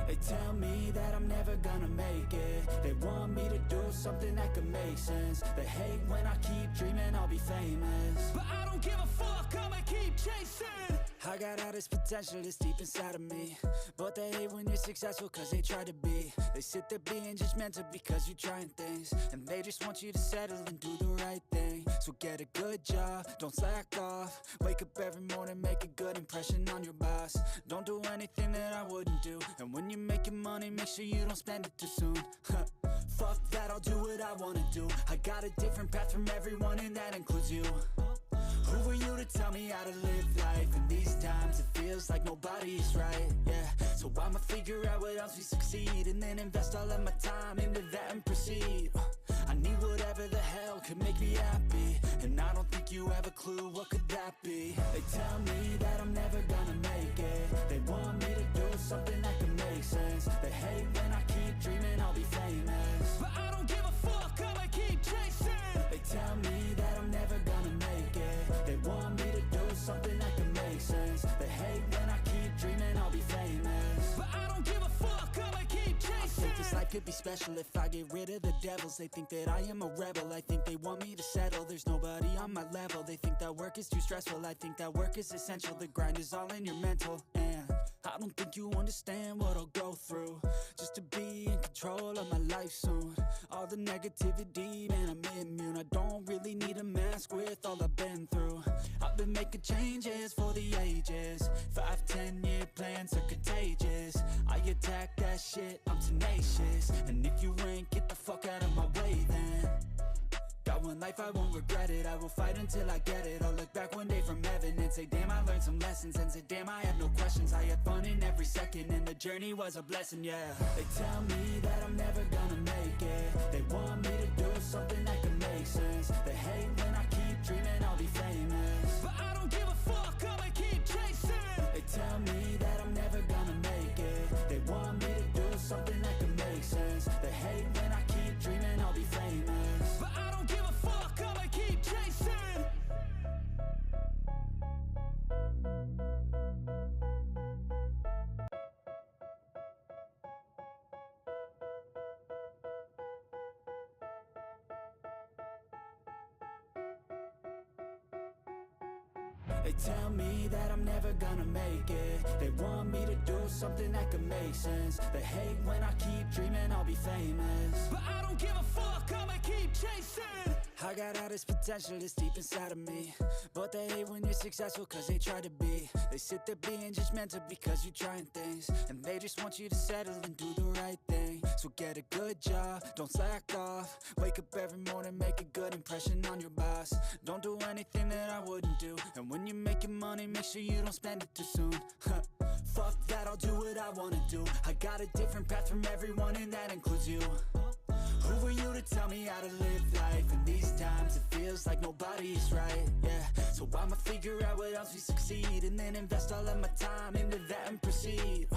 They tell me that I'm never gonna make it. They want me to do something that could make sense. They hate when I keep dreaming I'll be famous, but I don't give a fuck, I'ma keep chasing. I got all this potential that's deep inside of me, but they hate when you're successful cause they try to be. They sit there being judgmental because you're trying things, and they just want you to settle and do the right thing. So get a good job, don't slack off. Wake up every morning, make a good impression on your boss. Don't do anything that I wouldn't do, and when you're making money, make sure you don't spend it too soon. Fuck that, I'll do what I wanna do. I got a different path from everyone, and that includes you. Who are you to tell me how to live life? In these times it feels like nobody's right, yeah. So I'ma figure out what else we succeed, and then invest all of my time into that and proceed. I need whatever the hell could make me happy, and I don't think you have a clue what could that be. They tell me that I'm never gonna make it. They want me to do something that could make sense. They hate when I keep dreaming I'll be famous, but I don't give a fuck, I'ma keep chasing. They tell me that I'm never gonna make it. They want me to do something that can make sense. They hate when I keep dreaming I'll be famous, but I don't give a fuck, I'ma keep chasing. I think this life could be special if I get rid of the devils. They think that I am a rebel, I think they want me to settle. There's nobody on my level. They think that work is too stressful, I think that work is essential. The grind is all in your mental, and I don't think you understand what I'll go through just to be in control of my life soon. All the negativity, man, I'm immune. I don't really need a mask with all I've been through. I've been making changes for the ages. 5-10 year plans are contagious. I attack that shit, I'm tenacious. And if you ain't, get the fuck out of my way then. Got one life, I won't regret it. I will fight until I get it. I'll look back one day from heaven and say, damn, I learned some lessons. And say, damn, I had no questions. I had fun in every second, and the journey was a blessing, yeah. They tell me that I'm never gonna make it. They want me to do something that can make sense. They hate when I keep dreaming I'll be famous, but I don't give a fuck, I'ma keep chasing. They tell me that I'm never gonna make it. They want me to do something that can make sense. They hate when I keep dreaming I'll be famous, but I don't give a fuck, I'ma keep chasing. They tell me that I'm never gonna make it. They want me to do something that can make sense. They hate when I keep dreaming I'll be famous, but I don't give a fuck, I'ma keep chasing. I got all this potential that's deep inside of me, but they hate when you're successful cause they try to be. They sit there being judgmental because you're trying things, and they just want you to settle and do the right thing. So get a good job, don't slack off. Wake up every morning, make a good impression on your boss. Don't do anything that I wouldn't do, and when you're making money, make sure you don't spend it too soon. Fuck that, I'll do what I wanna do. I got a different path from everyone, and that includes you. Who are you to tell me how to live life? In these times it feels like nobody's right, yeah. So I'ma figure out what else we succeed, and then invest all of my time into that and proceed.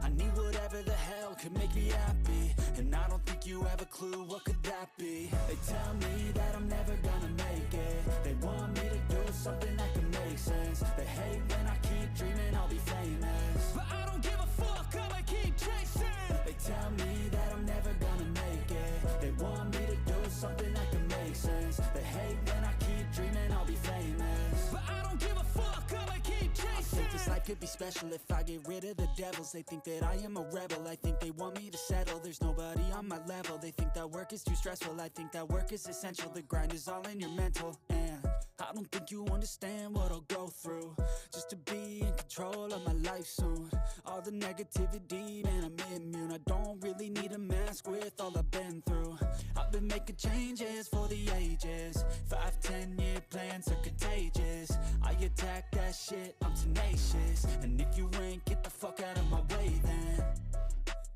I need whatever the hell could make me happy, and I don't think you have a clue what could that be. They tell me that I'm never gonna make it. They want me to do something that can make sense. They hate when I keep dreaming I'll be famous, but I don't give a fuck, I'ma keep chasing. They tell me that I'm never gonna make it. They want me to do something that can make sense. They hate when I keep dreaming I'll be famous, but I don't give a fuck, I'ma keep chasing. I think this life could be special if I get rid of the devils. They think that I am a rebel, I think they want me to settle. There's nobody on my level. They think that work is too stressful, I think that work is essential. The grind is all in your mental, and I don't think you understand what I'll go through just to be in control of my life soon. All the negativity, man, I'm immune. I don't really need a mask with all I've been through. I've been making changes for the ages. 5-10 year plans are contagious. I attack that shit, I'm tenacious. And if you ain't, get the fuck out of my way then.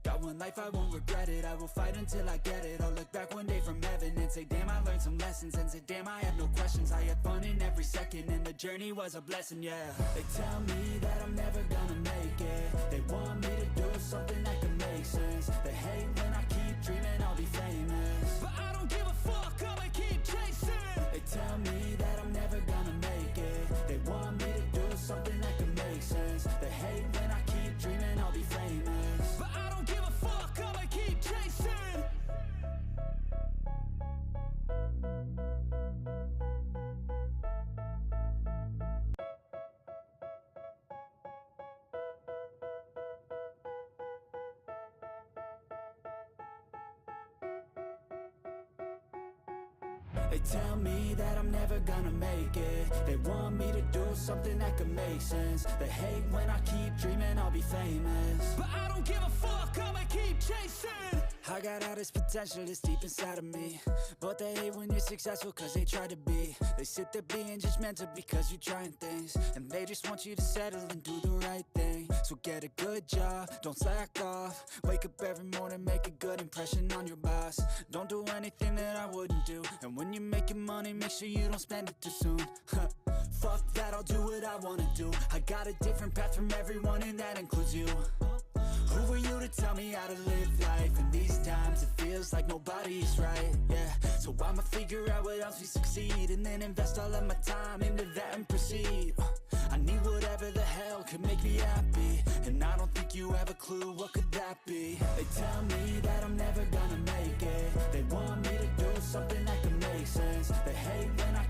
Got one life, I won't regret it. I will fight until I get it. I'll look back one day from heaven and say, damn, I learned some lessons. And say, damn, I had no questions. I had fun in every second, and the journey was a blessing, yeah. They tell me that I'm never gonna make it. They want me to do something that can make sense. They hate when I keep dreaming I'll be famous, but I don't give a fuck, I'ma keep chasing. They tell me that I'm never gonna make it. They want me to do something that can make sense. They hate when I keep dreaming I'll be famous, but I don't They tell me that I'm never gonna make it. They want me to do something that could make sense. They hate when I keep dreaming I'll be famous, but I don't give a fuck, I'ma keep chasing. I got all this potential that's deep inside of me, but they hate when you're successful cause they try to be. They sit there being judgmental because you're trying things, and they just want you to settle and do the right thing. So get a good job, don't slack off. Wake up every morning, make a good impression on your boss. Don't do anything that I wouldn't do, and when you're making money, make sure you don't spend it too soon. Fuck that, I'll do what I wanna do. I got a different path from everyone, and that includes you. Who are you to tell me how to live life? In these times it feels like nobody's right, yeah. So I'ma figure out what else we succeed, and then invest all of my time into that and proceed. I need whatever the hell could make me happy, and I don't think you have a clue what could that be. They tell me that I'm never gonna make it. They want me to do something that could make sense. They hate when I